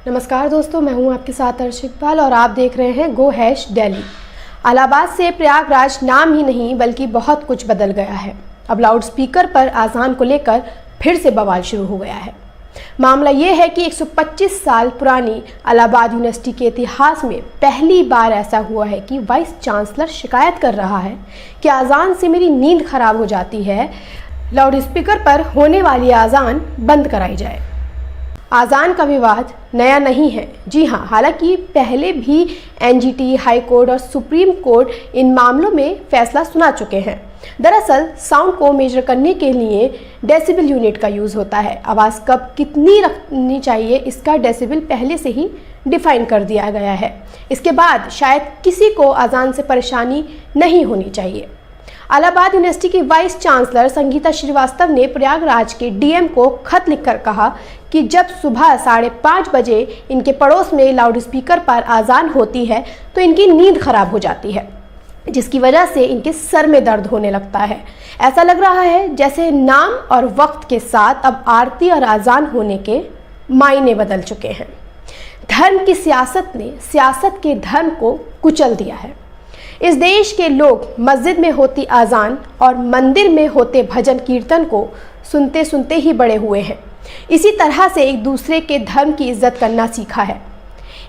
नमस्कार दोस्तों, मैं हूं आपके साथ अर्श इकबाल और आप देख रहे हैं गो हैश दिल्ली। इलाहाबाद से प्रयागराज नाम ही नहीं बल्कि बहुत कुछ बदल गया है। अब लाउड स्पीकर पर आज़ान को लेकर फिर से बवाल शुरू हो गया है। मामला ये है कि 125 साल पुरानी इलाहाबाद यूनिवर्सिटी के इतिहास में पहली बार ऐसा हुआ है कि वाइस चांसलर शिकायत कर रहा है कि आज़ान से मेरी नींद खराब हो जाती है, लाउड स्पीकर पर होने वाली आज़ान बंद कराई जाए। आज़ान का विवाद नया नहीं है। जी हाँ, हालांकि पहले भी एनजीटी, हाई कोर्ट और सुप्रीम कोर्ट इन मामलों में फैसला सुना चुके हैं। दरअसल साउंड को मेजर करने के लिए डेसिबल यूनिट का यूज़ होता है। आवाज़ कब कितनी रखनी चाहिए इसका डेसिबल पहले से ही डिफाइन कर दिया गया है। इसके बाद शायद किसी को आज़ान से परेशानी नहीं होनी चाहिए। इलाहाबाद यूनिवर्सिटी की वाइस चांसलर संगीता श्रीवास्तव ने प्रयागराज के डीएम को खत लिखकर कहा कि जब सुबह 5:30 बजे इनके पड़ोस में लाउड स्पीकर पर आज़ान होती है तो इनकी नींद खराब हो जाती है, जिसकी वजह से इनके सर में दर्द होने लगता है। ऐसा लग रहा है जैसे नाम और वक्त के साथ अब आरती और आज़ान होने के मायने बदल चुके हैं। धर्म की सियासत ने सियासत के धर्म को कुचल दिया है। इस देश के लोग मस्जिद में होती आज़ान और मंदिर में होते भजन कीर्तन को सुनते सुनते ही बड़े हुए हैं। इसी तरह से एक दूसरे के धर्म की इज्जत करना सीखा है,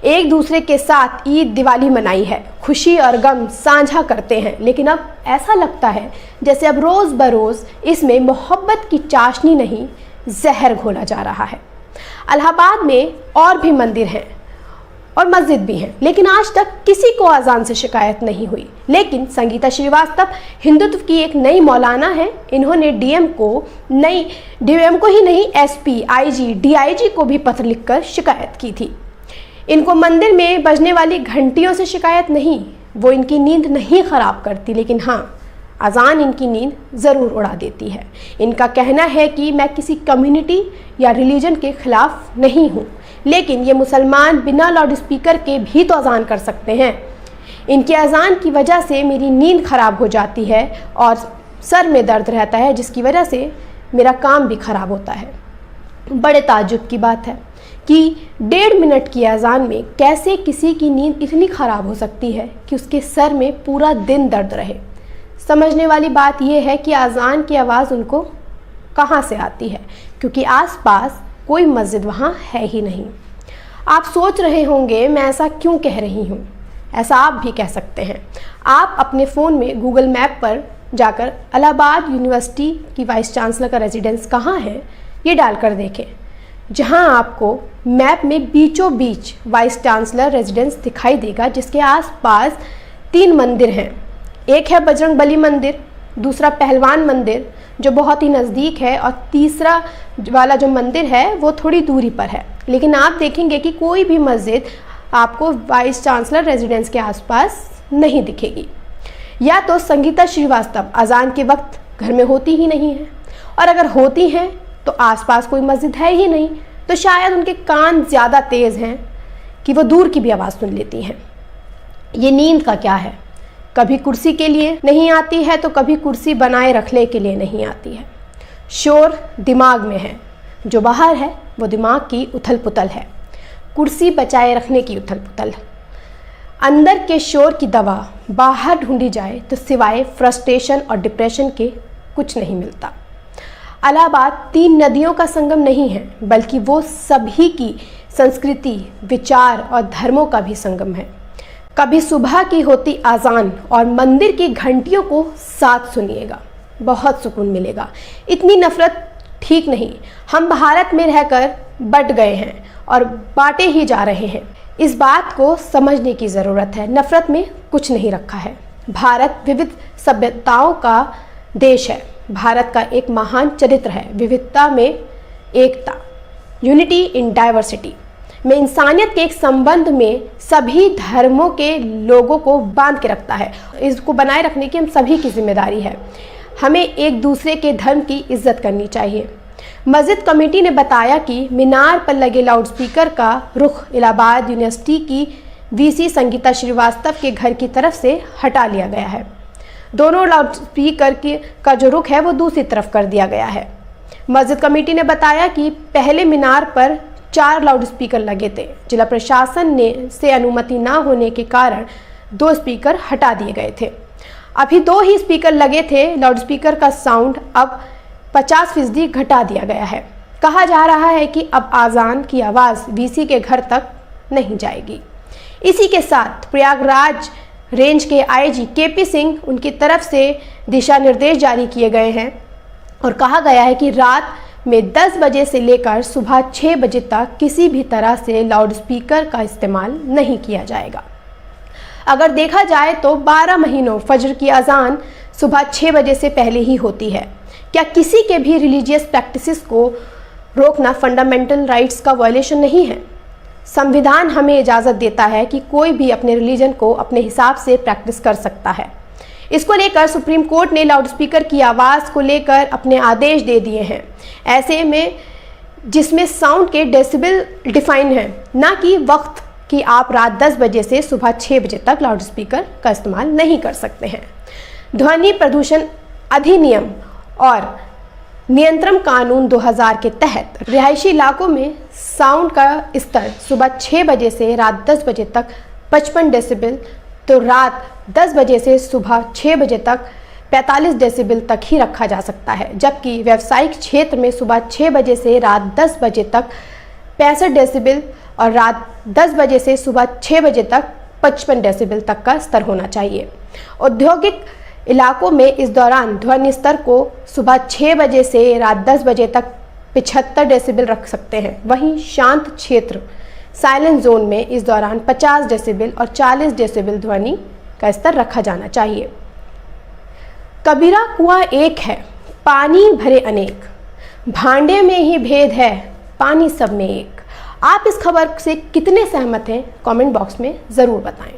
एक दूसरे के साथ ईद दिवाली मनाई है, खुशी और गम साझा करते हैं। लेकिन अब ऐसा लगता है जैसे अब रोज़ बरोज़ इसमें मोहब्बत की चाशनी नहीं, जहर घोला जा रहा है। इलाहाबाद में और भी मंदिर हैं और मस्जिद भी हैं, लेकिन आज तक किसी को आज़ान से शिकायत नहीं हुई। लेकिन संगीता श्रीवास्तव हिंदुत्व की एक नई मौलाना है। इन्होंने डीएम को ही नहीं एसपी, आईजी, डीआईजी को भी पत्र लिखकर शिकायत की थी। इनको मंदिर में बजने वाली घंटियों से शिकायत नहीं, वो इनकी नींद नहीं खराब करती, लेकिन हाँ, आज़ान इनकी नींद ज़रूर उड़ा देती है। इनका कहना है कि मैं किसी कम्युनिटी या रिलीजन के ख़िलाफ़ नहीं हूँ, लेकिन ये मुसलमान बिना लाउड स्पीकर के भी तो अज़ान कर सकते हैं। इनकी अज़ान की वजह से मेरी नींद ख़राब हो जाती है और सर में दर्द रहता है, जिसकी वजह से मेरा काम भी ख़राब होता है। बड़े ताज्जुब की बात है कि 1.5 मिनट की अज़ान में कैसे किसी की नींद इतनी ख़राब हो सकती है कि उसके सर में पूरा दिन दर्द रहे। समझने वाली बात यह है कि अज़ान की आवाज़ उनको कहाँ से आती है, क्योंकि आसपास कोई मस्जिद वहाँ है ही नहीं। आप सोच रहे होंगे मैं ऐसा क्यों कह रही हूँ। ऐसा आप भी कह सकते हैं। आप अपने फ़ोन में गूगल मैप पर जाकर इलाहाबाद यूनिवर्सिटी की वाइस चांसलर का रेजिडेंस कहाँ है ये डालकर देखें। जहाँ आपको मैप में बीचों बीच वाइस चांसलर रेजिडेंस दिखाई देगा, जिसके आसपास 3 मंदिर हैं। एक है बजरंग बली मंदिर, दूसरा पहलवान मंदिर जो बहुत ही नज़दीक है, और तीसरा वाला जो मंदिर है वो थोड़ी दूरी पर है। लेकिन आप देखेंगे कि कोई भी मस्जिद आपको वाइस चांसलर रेजिडेंस के आसपास नहीं दिखेगी। या तो संगीता श्रीवास्तव अज़ान के वक्त घर में होती ही नहीं है, और अगर होती हैं तो आसपास कोई मस्जिद है ही नहीं, तो शायद उनके कान ज़्यादा तेज़ हैं कि वो दूर की भी आवाज़ सुन लेती हैं। ये नींद का क्या है, कभी कुर्सी के लिए नहीं आती है तो कभी कुर्सी बनाए रखने के लिए नहीं आती है। शोर दिमाग में है, जो बाहर है वो दिमाग की उथल पुथल है, कुर्सी बचाए रखने की उथल पुथल। अंदर के शोर की दवा बाहर ढूंढी जाए तो सिवाय फ्रस्ट्रेशन और डिप्रेशन के कुछ नहीं मिलता। इलाहाबाद 3 नदियों का संगम नहीं है, बल्कि वो सभी की संस्कृति, विचार और धर्मों का भी संगम है। कभी सुबह की होती आज़ान और मंदिर की घंटियों को साथ सुनिएगा, बहुत सुकून मिलेगा। इतनी नफ़रत ठीक नहीं। हम भारत में रहकर बट गए हैं और बांटे ही जा रहे हैं। इस बात को समझने की ज़रूरत है। नफ़रत में कुछ नहीं रखा है। भारत विविध सभ्यताओं का देश है। भारत का एक महान चरित्र है, विविधता में एकता, यूनिटी इन डाइवर्सिटी में इंसानियत के एक संबंध में सभी धर्मों के लोगों को बांध के रखता है। इसको बनाए रखने की हम सभी की जिम्मेदारी है। हमें एक दूसरे के धर्म की इज्जत करनी चाहिए। मस्जिद कमेटी ने बताया कि मीनार पर लगे लाउडस्पीकर का रुख इलाहाबाद यूनिवर्सिटी की वीसी संगीता श्रीवास्तव के घर की तरफ से हटा लिया गया है। दोनों लाउडस्पीकर का जो रुख है वो दूसरी तरफ कर दिया गया है। मस्जिद कमेटी ने बताया कि पहले मीनार पर 4 लाउडस्पीकर लगे थे। जिला प्रशासन से अनुमति न होने के कारण 2 स्पीकर हटा दिए गए थे। अभी 2 ही स्पीकर लगे थे। लाउडस्पीकर का साउंड अब 50% घटा दिया गया है। कहा जा रहा है कि अब आज़ान की आवाज़ वीसी के घर तक नहीं जाएगी। इसी के साथ प्रयागराज रेंज के आईजी केपी सिंह उनकी तरफ से दिशा निर्देश जारी किए गए हैं और कहा गया है कि रात में 10 बजे से लेकर सुबह 6 बजे तक किसी भी तरह से लाउडस्पीकर का इस्तेमाल नहीं किया जाएगा। अगर देखा जाए तो 12 महीनों फजर की अजान सुबह 6 बजे से पहले ही होती है। क्या किसी के भी रिलीजियस प्रैक्टिसेस को रोकना फंडामेंटल राइट्स का वायलेशन नहीं है? संविधान हमें इजाज़त देता है कि कोई भी अपने रिलीजन को अपने हिसाब से प्रैक्टिस कर सकता है। इसको लेकर सुप्रीम कोर्ट ने लाउडस्पीकर की आवाज़ को लेकर अपने आदेश दे दिए हैं, ऐसे में जिसमें साउंड के डेसिबल डिफाइन है, ना कि वक्त कि आप रात 10 बजे से सुबह 6 बजे तक लाउडस्पीकर का इस्तेमाल नहीं कर सकते हैं। ध्वनि प्रदूषण अधिनियम और नियंत्रण कानून 2000 के तहत रिहायशी इलाकों में साउंड का स्तर सुबह 6 बजे से रात 10 बजे तक 55 डेसिबल, तो रात 10 बजे से सुबह 6 बजे तक 45 डेसिबल तक ही रखा जा सकता है, जबकि व्यावसायिक क्षेत्र में सुबह 6 बजे से रात 10 बजे तक 65 डेसिबल और रात 10 बजे से सुबह 6 बजे तक 55 डेसिबल तक का स्तर होना चाहिए। औद्योगिक इलाकों में इस दौरान ध्वनि स्तर को सुबह 6 बजे से रात 10 बजे तक 75 डेसिबल रख सकते हैं। वहीं शांत क्षेत्र साइलेंट जोन में इस दौरान 50 डेसिबल और 40 डेसिबल ध्वनि का स्तर रखा जाना चाहिए। कबीरा कुआं एक है, पानी भरे अनेक, भांडे में ही भेद है, पानी सब में एक। आप इस खबर से कितने सहमत हैं? कमेंट बॉक्स में ज़रूर बताएं।